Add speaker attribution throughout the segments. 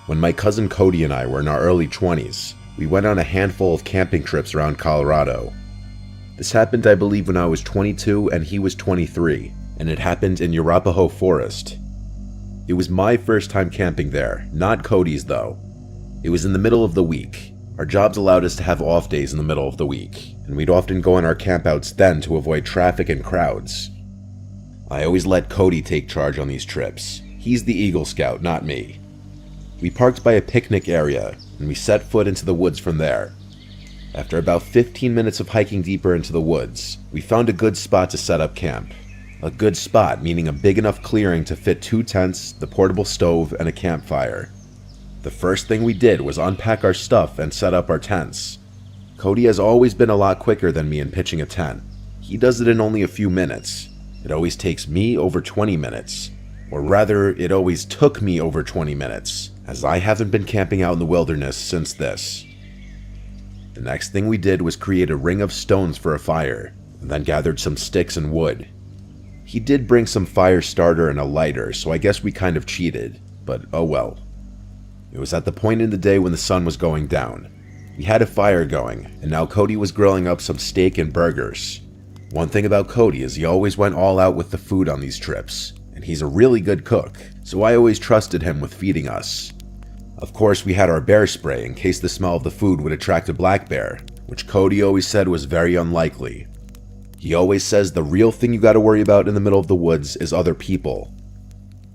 Speaker 1: When my cousin Cody and I were in our early 20s, we went on a handful of camping trips around Colorado. This happened, I believe, when I was 22 and he was 23, and it happened in Arapahoe Forest. It was my first time camping there, not Cody's though. It was in the middle of the week. Our jobs allowed us to have off days in the middle of the week, and we'd often go on our campouts then to avoid traffic and crowds. I always let Cody take charge on these trips. He's the Eagle Scout, not me. We parked by a picnic area, and we set foot into the woods from there. After about 15 minutes of hiking deeper into the woods, we found a good spot to set up camp. A good spot meaning a big enough clearing to fit 2 tents, the portable stove, and a campfire. The first thing we did was unpack our stuff and set up our tents. Cody has always been a lot quicker than me in pitching a tent. He does it in only a few minutes. It always takes me over 20 minutes. Or rather, it always took me over 20 minutes, as I haven't been camping out in the wilderness since this. The next thing we did was create a ring of stones for a fire, and then gathered some sticks and wood. He did bring some fire starter and a lighter, so I guess we kind of cheated, but oh well. It was at the point in the day when the sun was going down. We had a fire going, and now Cody was grilling up some steak and burgers. One thing about Cody is he always went all out with the food on these trips, and he's a really good cook, so I always trusted him with feeding us. Of course, we had our bear spray in case the smell of the food would attract a black bear, which Cody always said was very unlikely. He always says the real thing you gotta worry about in the middle of the woods is other people.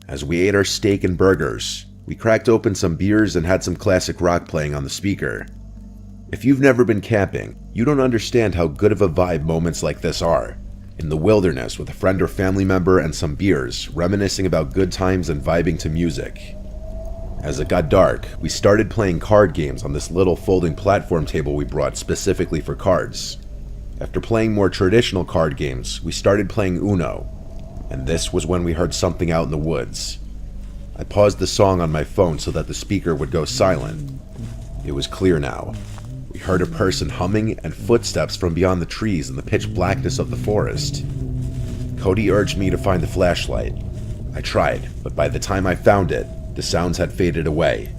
Speaker 1: As we ate our steak and burgers, we cracked open some beers and had some classic rock playing on the speaker. If you've never been camping, you don't understand how good of a vibe moments like this are. In the wilderness with a friend or family member and some beers, reminiscing about good times and vibing to music. As it got dark, we started playing card games on this little folding platform table we brought specifically for cards. After playing more traditional card games, we started playing Uno, and this was when we heard something out in the woods. I paused the song on my phone so that the speaker would go silent. It was clear now. We heard a person humming and footsteps from beyond the trees in the pitch blackness of the forest. Cody urged me to find the flashlight. I tried, but by the time I found it, the sounds had faded away.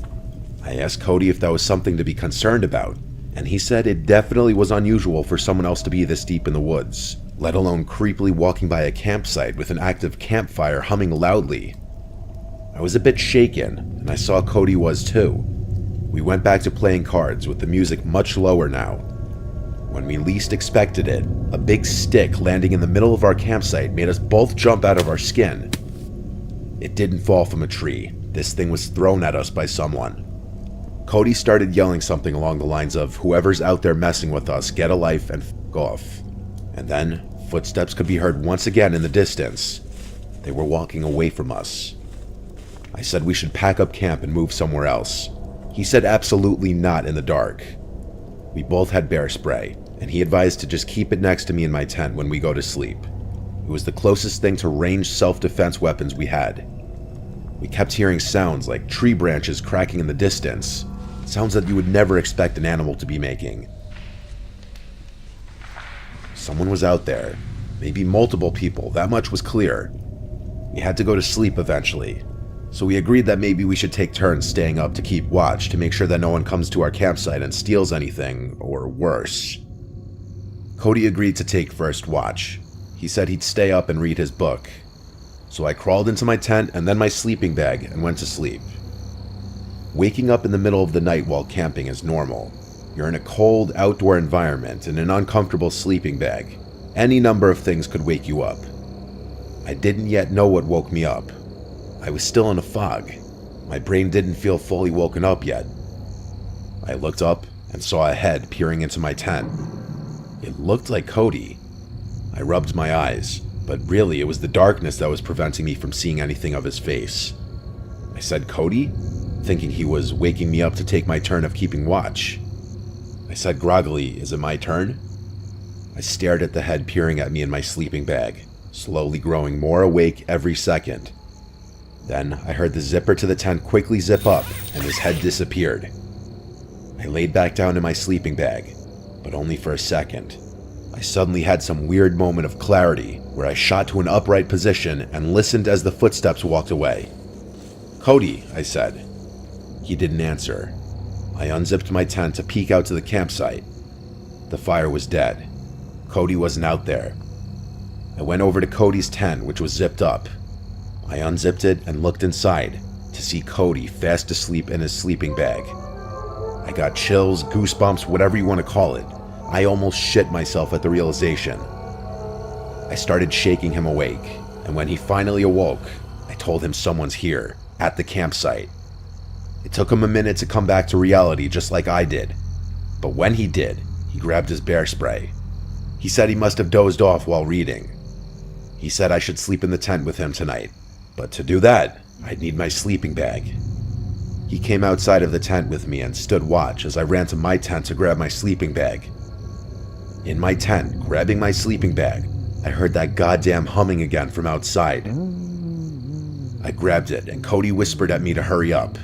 Speaker 1: I asked Cody if that was something to be concerned about, and he said it definitely was unusual for someone else to be this deep in the woods, let alone creepily walking by a campsite with an active campfire humming loudly. I was a bit shaken, and I saw Cody was too. We went back to playing cards with the music much lower now. When we least expected it, a big stick landing in the middle of our campsite made us both jump out of our skin. It didn't fall from a tree. This thing was thrown at us by someone. Cody started yelling something along the lines of, "Whoever's out there messing with us, get a life and f*** off." And then, footsteps could be heard once again in the distance. They were walking away from us. I said we should pack up camp and move somewhere else. He said absolutely not in the dark. We both had bear spray, and he advised to just keep it next to me in my tent when we go to sleep. It was the closest thing to ranged self-defense weapons we had. We kept hearing sounds like tree branches cracking in the distance, sounds that you would never expect an animal to be making. Someone was out there, maybe multiple people, that much was clear. We had to go to sleep eventually, so we agreed that maybe we should take turns staying up to keep watch to make sure that no one comes to our campsite and steals anything, or worse. Cody agreed to take first watch. He said he'd stay up and read his book. So I crawled into my tent and then my sleeping bag and went to sleep. Waking up in the middle of the night while camping is normal. You're in a cold, outdoor environment in an uncomfortable sleeping bag. Any number of things could wake you up. I didn't yet know what woke me up. I was still in a fog. My brain didn't feel fully woken up yet. I looked up and saw a head peering into my tent. It looked like Cody. I rubbed my eyes, but really it was the darkness that was preventing me from seeing anything of his face. I said, "Cody?" thinking he was waking me up to take my turn of keeping watch. I said groggily, "Is it my turn?" I stared at the head peering at me in my sleeping bag, slowly growing more awake every second. Then I heard the zipper to the tent quickly zip up, and his head disappeared. I laid back down in my sleeping bag, but only for a second. I suddenly had some weird moment of clarity where I shot to an upright position and listened as the footsteps walked away. "Cody," I said. He didn't answer. I unzipped my tent to peek out to the campsite. The fire was dead. Cody wasn't out there. I went over to Cody's tent, which was zipped up. I unzipped it and looked inside to see Cody fast asleep in his sleeping bag. I got chills, goosebumps, whatever you want to call it. I almost shit myself at the realization. I started shaking him awake, and when he finally awoke, I told him someone's here, at the campsite. It took him a minute to come back to reality just like I did, but when he did, he grabbed his bear spray. He said he must have dozed off while reading. He said I should sleep in the tent with him tonight, but to do that, I'd need my sleeping bag. He came outside of the tent with me and stood watch as I ran to my tent to grab my sleeping bag. In my tent, grabbing my sleeping bag, I heard that goddamn humming again from outside. I grabbed it and Cody whispered at me to hurry up.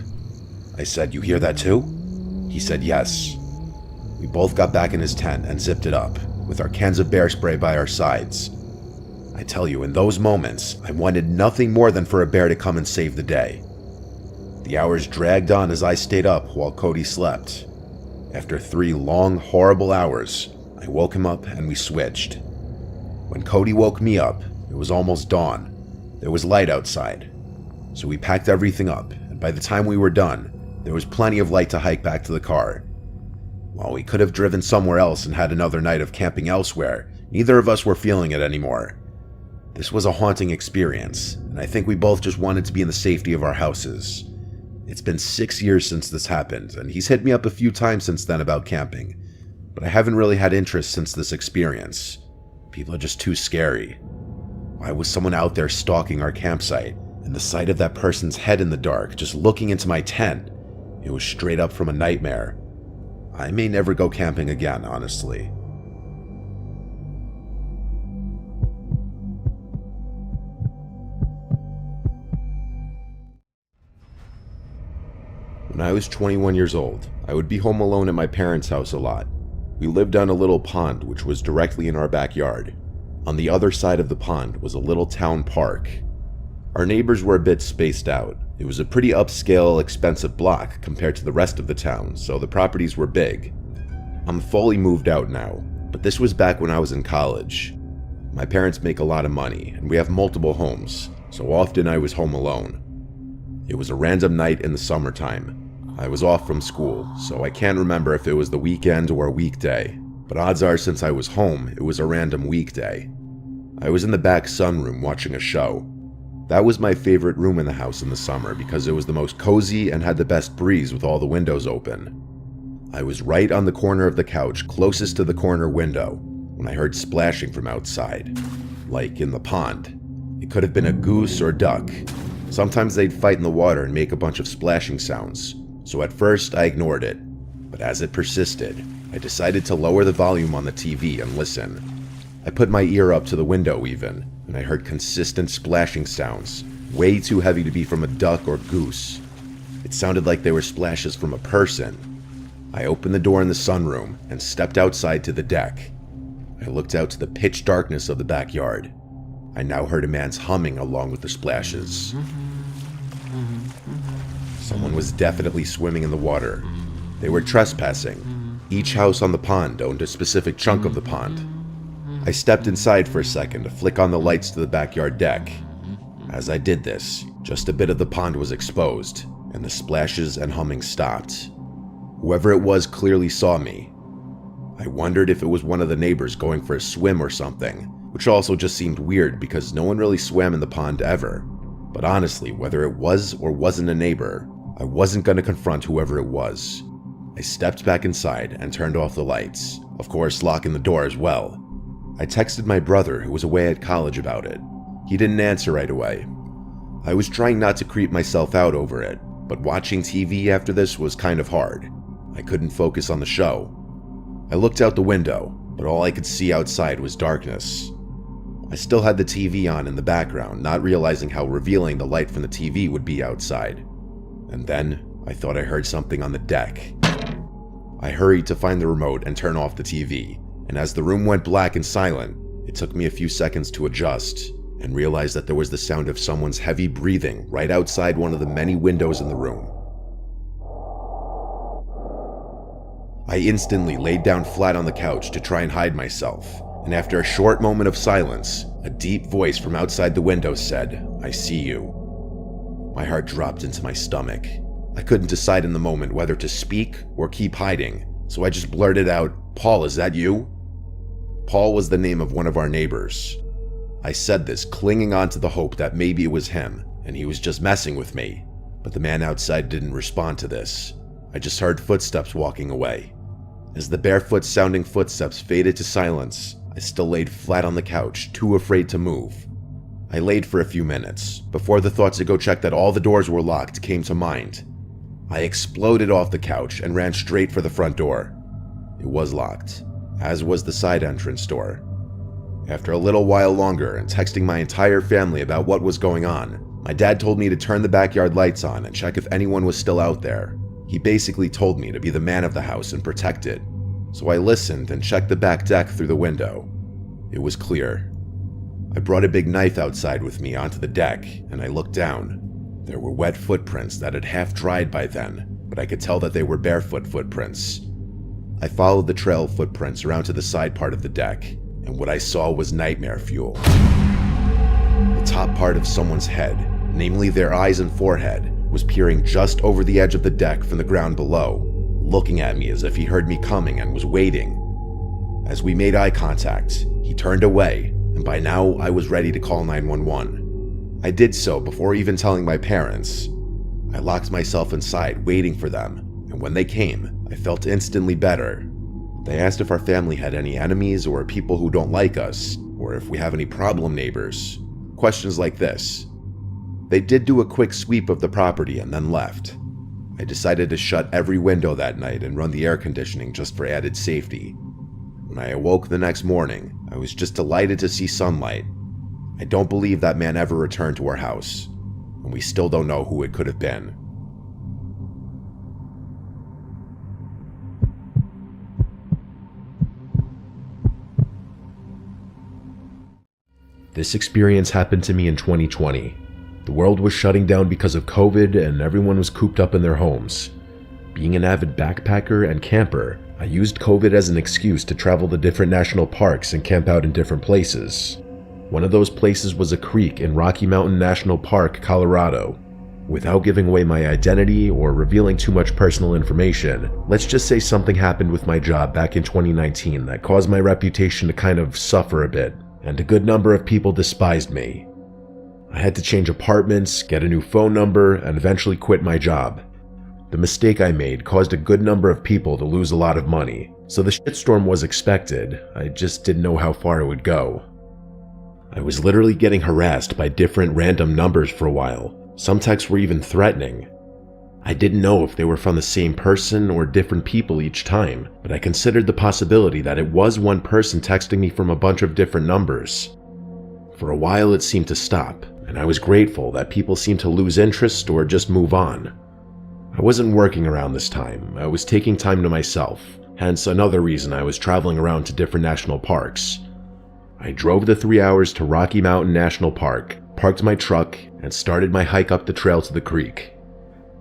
Speaker 1: I said, "You hear that too?" He said yes. We both got back in his tent and zipped it up, with our cans of bear spray by our sides. I tell you, in those moments, I wanted nothing more than for a bear to come and save the day. The hours dragged on as I stayed up while Cody slept. After 3 long, horrible hours, I woke him up and we switched. When Cody woke me up, it was almost dawn. There was light outside. So we packed everything up, and by the time we were done, there was plenty of light to hike back to the car. While we could have driven somewhere else and had another night of camping elsewhere, neither of us were feeling it anymore. This was a haunting experience, and I think we both just wanted to be in the safety of our houses. It's been 6 years since this happened, and he's hit me up a few times since then about camping, but I haven't really had interest since this experience. People are just too scary. Why was someone out there stalking our campsite? And the sight of that person's head in the dark, just looking into my tent, it was straight up from a nightmare. I may never go camping again, honestly. When I was 21 years old, I would be home alone at my parents' house a lot. We lived on a little pond which was directly in our backyard. On the other side of the pond was a little town park. Our neighbors were a bit spaced out. It was a pretty upscale, expensive block compared to the rest of the town, so the properties were big. I'm fully moved out now, but this was back when I was in college. My parents make a lot of money, and we have multiple homes, so often I was home alone. It was a random night in the summertime. I was off from school, so I can't remember if it was the weekend or a weekday, but odds are since I was home, it was a random weekday. I was in the back sunroom watching a show. That was my favorite room in the house in the summer because it was the most cozy and had the best breeze with all the windows open. I was right on the corner of the couch closest to the corner window when I heard splashing from outside, like in the pond. It could have been a goose or duck. Sometimes they'd fight in the water and make a bunch of splashing sounds, so at first I ignored it, but as it persisted, I decided to lower the volume on the TV and listen. I put my ear up to the window even, and I heard consistent splashing sounds, way too heavy to be from a duck or goose. It sounded like they were splashes from a person. I opened the door in the sunroom and stepped outside to the deck. I looked out to the pitch darkness of the backyard. I now heard a man's humming along with the splashes. Someone was definitely swimming in the water. They were trespassing. Each house on the pond owned a specific chunk of the pond. I stepped inside for a second to flick on the lights to the backyard deck. As I did this, just a bit of the pond was exposed, and the splashes and humming stopped. Whoever it was clearly saw me. I wondered if it was one of the neighbors going for a swim or something, which also just seemed weird because no one really swam in the pond ever. But honestly, whether it was or wasn't a neighbor, I wasn't going to confront whoever it was. I stepped back inside and turned off the lights, of course locking the door as well. I texted my brother who was away at college about it. He didn't answer right away. I was trying not to creep myself out over it, but watching TV after this was kind of hard. I couldn't focus on the show. I looked out the window, but all I could see outside was darkness. I still had the TV on in the background, not realizing how revealing the light from the TV would be outside. And then, I thought I heard something on the deck. I hurried to find the remote and turn off the TV, and as the room went black and silent, it took me a few seconds to adjust, and realize that there was the sound of someone's heavy breathing right outside one of the many windows in the room. I instantly laid down flat on the couch to try and hide myself, and after a short moment of silence, a deep voice from outside the window said, "I see you." My heart dropped into my stomach. I couldn't decide in the moment whether to speak or keep hiding, so I just blurted out, "Paul, is that you?" Paul was the name of one of our neighbors. I said this, clinging on to the hope that maybe it was him, and he was just messing with me, but the man outside didn't respond to this. I just heard footsteps walking away. As the barefoot-sounding footsteps faded to silence, I still laid flat on the couch, too afraid to move. I laid for a few minutes, before the thought to go check that all the doors were locked came to mind. I exploded off the couch and ran straight for the front door. It was locked, as was the side entrance door. After a little while longer and texting my entire family about what was going on, my dad told me to turn the backyard lights on and check if anyone was still out there. He basically told me to be the man of the house and protect it. So I listened and checked the back deck through the window. It was clear. I brought a big knife outside with me onto the deck, and I looked down. There were wet footprints that had half dried by then, but I could tell that they were barefoot footprints. I followed the trail of footprints around to the side part of the deck, and what I saw was nightmare fuel. The top part of someone's head, namely their eyes and forehead, was peering just over the edge of the deck from the ground below, looking at me as if he heard me coming and was waiting. As we made eye contact, he turned away, and by now I was ready to call 911. I did so before even telling my parents. I locked myself inside, waiting for them, and when they came, I felt instantly better. They asked if our family had any enemies or people who don't like us, or if we have any problem neighbors. Questions like this. They did do a quick sweep of the property and then left. I decided to shut every window that night and run the air conditioning just for added safety. When I awoke the next morning, I was just delighted to see sunlight. I don't believe that man ever returned to our house, and we still don't know who it could have been. This experience happened to me in 2020. The world was shutting down because of COVID and everyone was cooped up in their homes. Being an avid backpacker and camper, I used COVID as an excuse to travel to different national parks and camp out in different places. One of those places was a creek in Rocky Mountain National Park, Colorado. Without giving away my identity or revealing too much personal information, let's just say something happened with my job back in 2019 that caused my reputation to kind of suffer a bit, and a good number of people despised me. I had to change apartments, get a new phone number, and eventually quit my job. The mistake I made caused a good number of people to lose a lot of money, so the shitstorm was expected. I just didn't know how far it would go. I was literally getting harassed by different random numbers for a while. Some texts were even threatening. I didn't know if they were from the same person or different people each time, but I considered the possibility that it was one person texting me from a bunch of different numbers. For a while it seemed to stop, and I was grateful that people seemed to lose interest or just move on. I wasn't working around this time. I was taking time to myself, hence another reason I was traveling around to different national parks. I drove the 3 hours to Rocky Mountain National Park, parked my truck, and started my hike up the trail to the creek.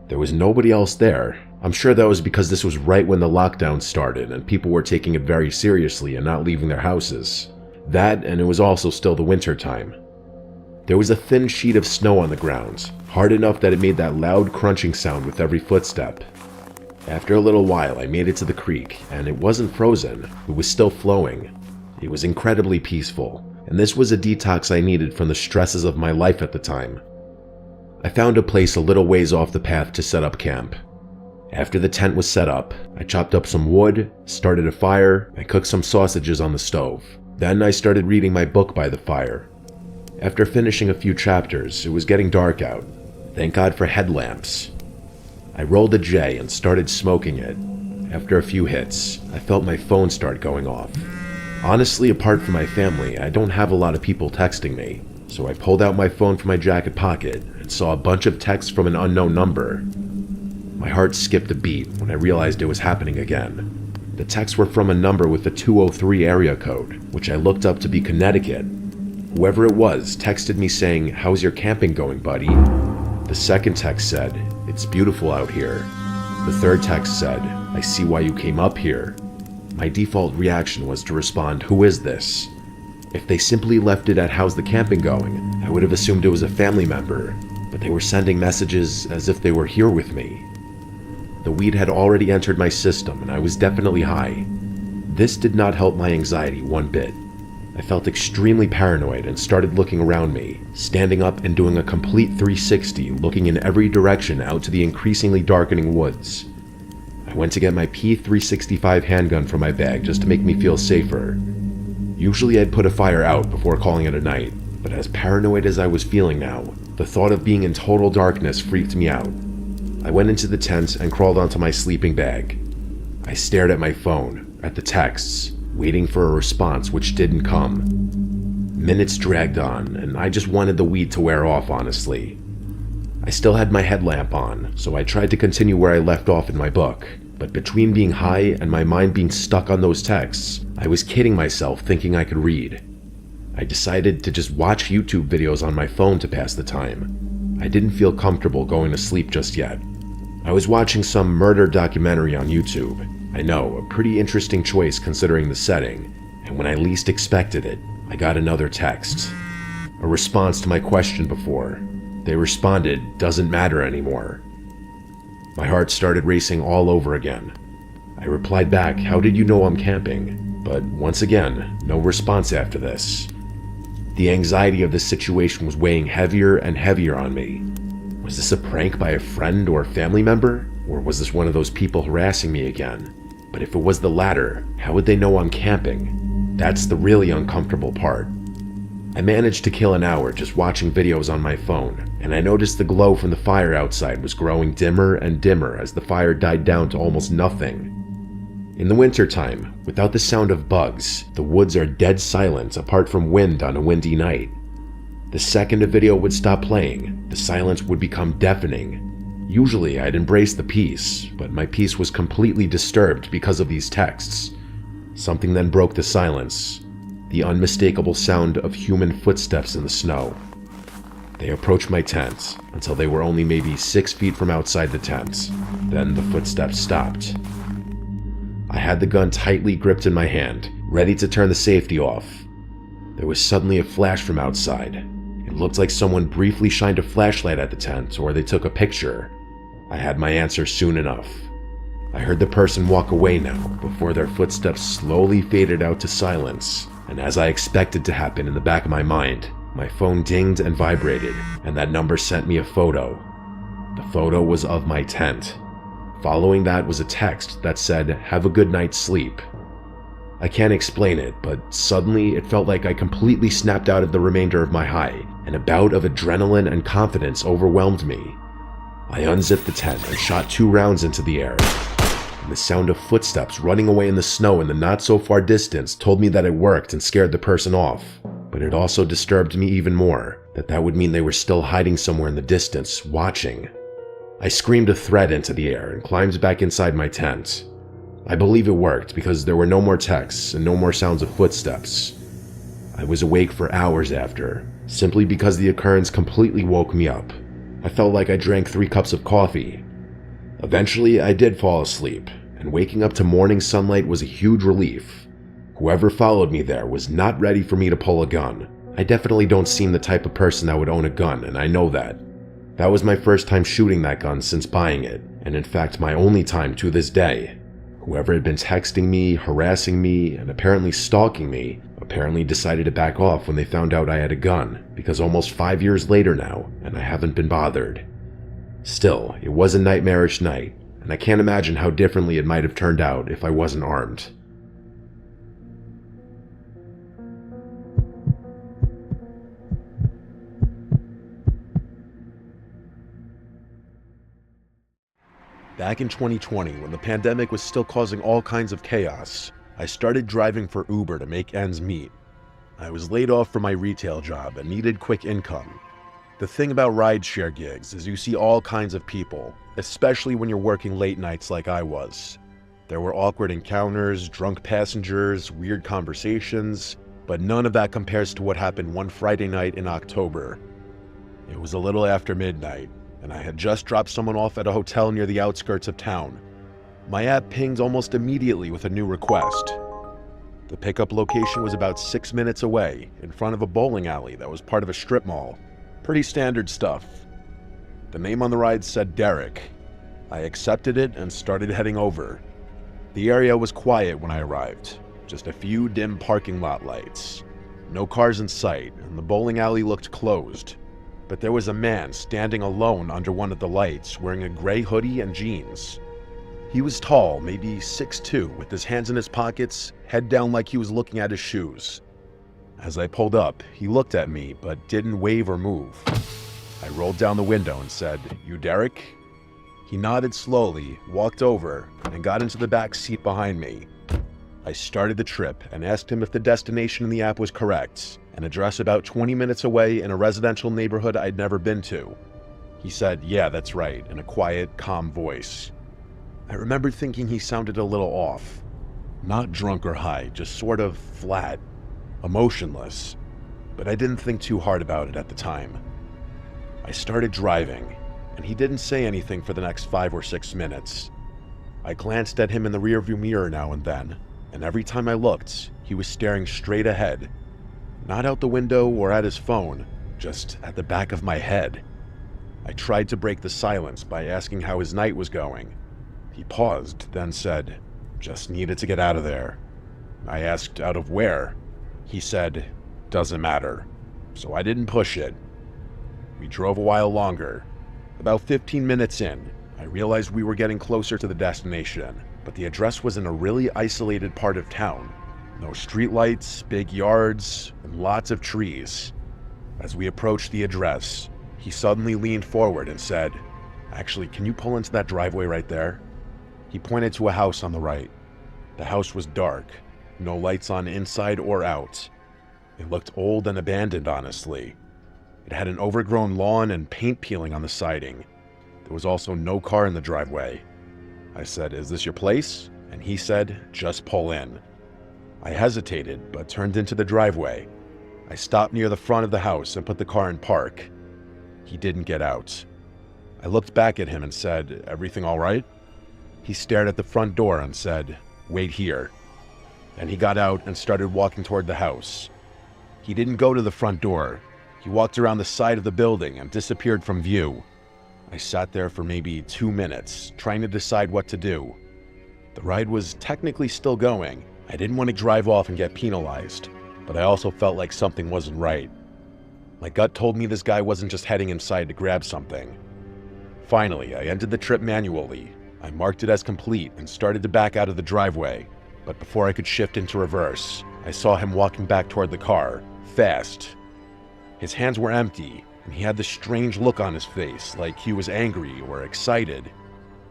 Speaker 1: There was nobody else there. I'm sure that was because this was right when the lockdown started and people were taking it very seriously and not leaving their houses. That, and it was also still the winter time. There was a thin sheet of snow on the ground, hard enough that it made that loud crunching sound with every footstep. After a little while, I made it to the creek, and it wasn't frozen. It was still flowing. It was incredibly peaceful, and this was a detox I needed from the stresses of my life at the time. I found a place a little ways off the path to set up camp. After the tent was set up, I chopped up some wood, started a fire, and cooked some sausages on the stove. Then I started reading my book by the fire. After finishing a few chapters, it was getting dark out. Thank God for headlamps. I rolled a J and started smoking it. After a few hits, I felt my phone start going off. Honestly, apart from my family, I don't have a lot of people texting me, so I pulled out my phone from my jacket pocket and saw a bunch of texts from an unknown number. My heart skipped a beat when I realized it was happening again. The texts were from a number with the 203 area code, which I looked up to be Connecticut. Whoever it was texted me saying, "How's your camping going, buddy?" The second text said, "It's beautiful out here." The third text said, "I see why you came up here." My default reaction was to respond, "Who is this?" If they simply left it at "How's the camping going?" I would have assumed it was a family member, but they were sending messages as if they were here with me. The weed had already entered my system and I was definitely high. This did not help my anxiety one bit. I felt extremely paranoid and started looking around me, standing up and doing a complete 360, looking in every direction out to the increasingly darkening woods. I went to get my P365 handgun from my bag just to make me feel safer. Usually I'd put a fire out before calling it a night, but as paranoid as I was feeling now, the thought of being in total darkness freaked me out. I went into the tent and crawled onto my sleeping bag. I stared at my phone, at the texts, waiting for a response which didn't come. Minutes dragged on, and I just wanted the weed to wear off, honestly. I still had my headlamp on, so I tried to continue where I left off in my book, but between being high and my mind being stuck on those texts, I was kidding myself thinking I could read. I decided to just watch YouTube videos on my phone to pass the time. I didn't feel comfortable going to sleep just yet. I was watching some murder documentary on YouTube. I know, a pretty interesting choice considering the setting, and when I least expected it, I got another text. A response to my question before. They responded, "Doesn't matter anymore." My heart started racing all over again. I replied back, "How did you know I'm camping?" But once again, no response after this. The anxiety of this situation was weighing heavier and heavier on me. Was this a prank by a friend or family member? Or was this one of those people harassing me again? But if it was the latter, how would they know I'm camping? That's the really uncomfortable part. I managed to kill an hour just watching videos on my phone, and I noticed the glow from the fire outside was growing dimmer and dimmer as the fire died down to almost nothing. In the wintertime, without the sound of bugs, the woods are dead silent apart from wind on a windy night. The second a video would stop playing, the silence would become deafening. Usually I'd embrace the peace, but my peace was completely disturbed because of these texts. Something then broke the silence. The unmistakable sound of human footsteps in the snow. They approached my tent until they were only maybe 6 feet from outside the tent. Then the footsteps stopped. I had the gun tightly gripped in my hand, ready to turn the safety off. There was suddenly a flash from outside. It looked like someone briefly shined a flashlight at the tent, or they took a picture. I had my answer soon enough. I heard the person walk away now, before their footsteps slowly faded out to silence, and as I expected to happen in the back of my mind, my phone dinged and vibrated, and that number sent me a photo. The photo was of my tent. Following that was a text that said, "Have a good night's sleep." I can't explain it, but suddenly it felt like I completely snapped out of the remainder of my high, and a bout of adrenaline and confidence overwhelmed me. I unzipped the tent and shot 2 rounds into the air, and the sound of footsteps running away in the snow in the not-so-far distance told me that it worked and scared the person off. But it also disturbed me even more, that would mean they were still hiding somewhere in the distance, watching. I screamed a threat into the air and climbed back inside my tent. I believe it worked because there were no more texts and no more sounds of footsteps. I was awake for hours after, simply because the occurrence completely woke me up. I felt like I drank 3 cups of coffee. Eventually, I did fall asleep, and waking up to morning sunlight was a huge relief. Whoever followed me there was not ready for me to pull a gun. I definitely don't seem the type of person that would own a gun, and I know that. That was my first time shooting that gun since buying it, and in fact my only time to this day. Whoever had been texting me, harassing me, and apparently stalking me, apparently decided to back off when they found out I had a gun, because almost 5 years later now, and I haven't been bothered. Still, it was a nightmarish night, and I can't imagine how differently it might have turned out if I wasn't armed. Back in 2020, when the pandemic was still causing all kinds of chaos, I started driving for Uber to make ends meet. I was laid off from my retail job and needed quick income. The thing about rideshare gigs is you see all kinds of people, especially when you're working late nights like I was. There were awkward encounters, drunk passengers, weird conversations, but none of that compares to what happened one Friday night in October. It was a little after midnight, and I had just dropped someone off at a hotel near the outskirts of town. My app pinged almost immediately with a new request. The pickup location was about 6 minutes away, in front of a bowling alley that was part of a strip mall. Pretty standard stuff. The name on the ride said Derek. I accepted it and started heading over. The area was quiet when I arrived, just a few dim parking lot lights. No cars in sight, and the bowling alley looked closed. But there was a man standing alone under one of the lights, wearing a gray hoodie and jeans. He was tall, maybe 6'2", with his hands in his pockets, head down like he was looking at his shoes. As I pulled up, he looked at me, but didn't wave or move. I rolled down the window and said, "You Derek?" He nodded slowly, walked over, and got into the back seat behind me. I started the trip and asked him if the destination in the app was correct, an address about 20 minutes away in a residential neighborhood I'd never been to. He said, "Yeah, that's right," in a quiet, calm voice. I remembered thinking he sounded a little off. Not drunk or high, just sort of flat, emotionless. But I didn't think too hard about it at the time. I started driving, and he didn't say anything for the next 5 or 6 minutes. I glanced at him in the rearview mirror now and then, and every time I looked, he was staring straight ahead. Not out the window or at his phone, just at the back of my head. I tried to break the silence by asking how his night was going. He paused, then said, "Just needed to get out of there." I asked, "Out of where?" He said, "Doesn't matter." So I didn't push it. We drove a while longer. About 15 minutes in, I realized we were getting closer to the destination, but the address was in a really isolated part of town. No streetlights, big yards, and lots of trees. As we approached the address, he suddenly leaned forward and said, "Actually, can you pull into that driveway right there?" He pointed to a house on the right. The house was dark, no lights on inside or out. It looked old and abandoned, honestly. It had an overgrown lawn and paint peeling on the siding. There was also no car in the driveway. I said, "Is this your place?" And he said, "Just pull in." I hesitated, but turned into the driveway. I stopped near the front of the house and put the car in park. He didn't get out. I looked back at him and said, "Everything all right?" He stared at the front door and said, "Wait here." Then he got out and started walking toward the house. He didn't go to the front door. He walked around the side of the building and disappeared from view. I sat there for maybe 2 minutes, trying to decide what to do. The ride was technically still going. I didn't want to drive off and get penalized, but I also felt like something wasn't right. My gut told me this guy wasn't just heading inside to grab something. Finally, I ended the trip manually. I marked it as complete and started to back out of the driveway, but before I could shift into reverse, I saw him walking back toward the car, fast. His hands were empty, and he had this strange look on his face, like he was angry or excited.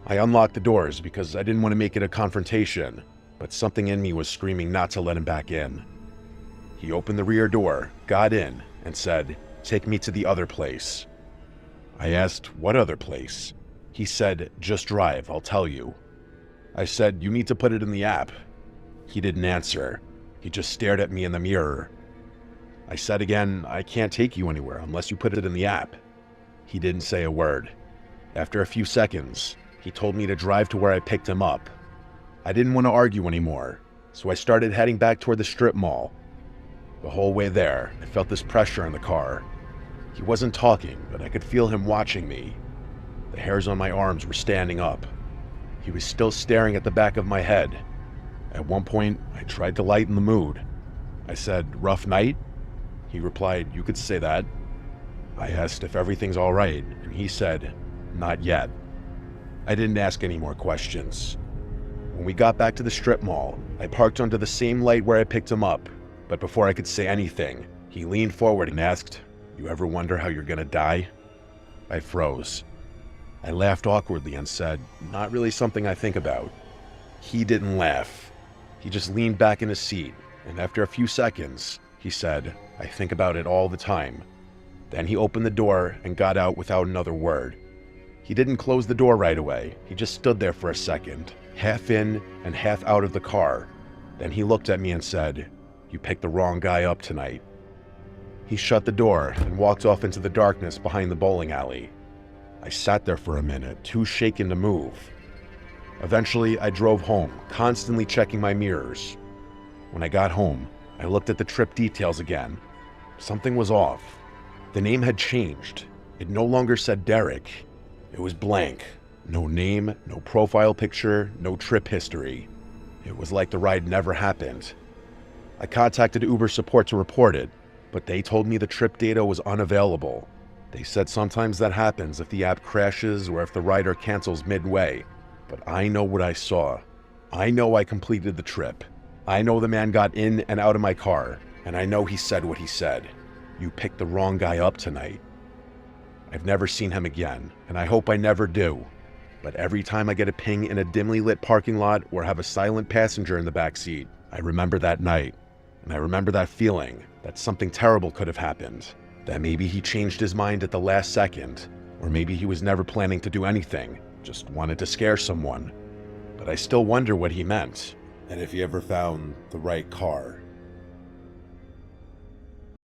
Speaker 1: I unlocked the doors because I didn't want to make it a confrontation, but something in me was screaming not to let him back in. He opened the rear door, got in, and said, "Take me to the other place." I asked, "What other place?" He said, "Just drive, I'll tell you." I said, "You need to put it in the app." He didn't answer. He just stared at me in the mirror. I said again, "I can't take you anywhere unless you put it in the app." He didn't say a word. After a few seconds, he told me to drive to where I picked him up. I didn't want to argue anymore, so I started heading back toward the strip mall. The whole way there, I felt this pressure in the car. He wasn't talking, but I could feel him watching me. The hairs on my arms were standing up. He was still staring at the back of my head. At one point, I tried to lighten the mood. I said, "Rough night?" He replied, "You could say that." I asked if everything's all right, and he said, "Not yet." I didn't ask any more questions. When we got back to the strip mall, I parked under the same light where I picked him up, but before I could say anything, he leaned forward and asked, "You ever wonder how you're gonna die?" I froze. I laughed awkwardly and said, "Not really something I think about." He didn't laugh. He just leaned back in his seat, and after a few seconds, he said, "I think about it all the time." Then he opened the door and got out without another word. He didn't close the door right away. He just stood there for a second, half in and half out of the car. Then he looked at me and said, "You picked the wrong guy up tonight." He shut the door and walked off into the darkness behind the bowling alley. I sat there for a minute, too shaken to move. Eventually, I drove home, constantly checking my mirrors. When I got home, I looked at the trip details again. Something was off. The name had changed. It no longer said Derek. It was blank. No name, no profile picture, no trip history. It was like the ride never happened. I contacted Uber support to report it, but they told me the trip data was unavailable. They said sometimes that happens if the app crashes or if the rider cancels midway. But I know what I saw. I know I completed the trip. I know the man got in and out of my car, and I know he said what he said. You picked the wrong guy up tonight. I've never seen him again, and I hope I never do. But every time I get a ping in a dimly lit parking lot or have a silent passenger in the back seat, I remember that night. And I remember that feeling that something terrible could have happened. That maybe he changed his mind at the last second, or maybe he was never planning to do anything, just wanted to scare someone. But I still wonder what he meant. And if he ever found the right car.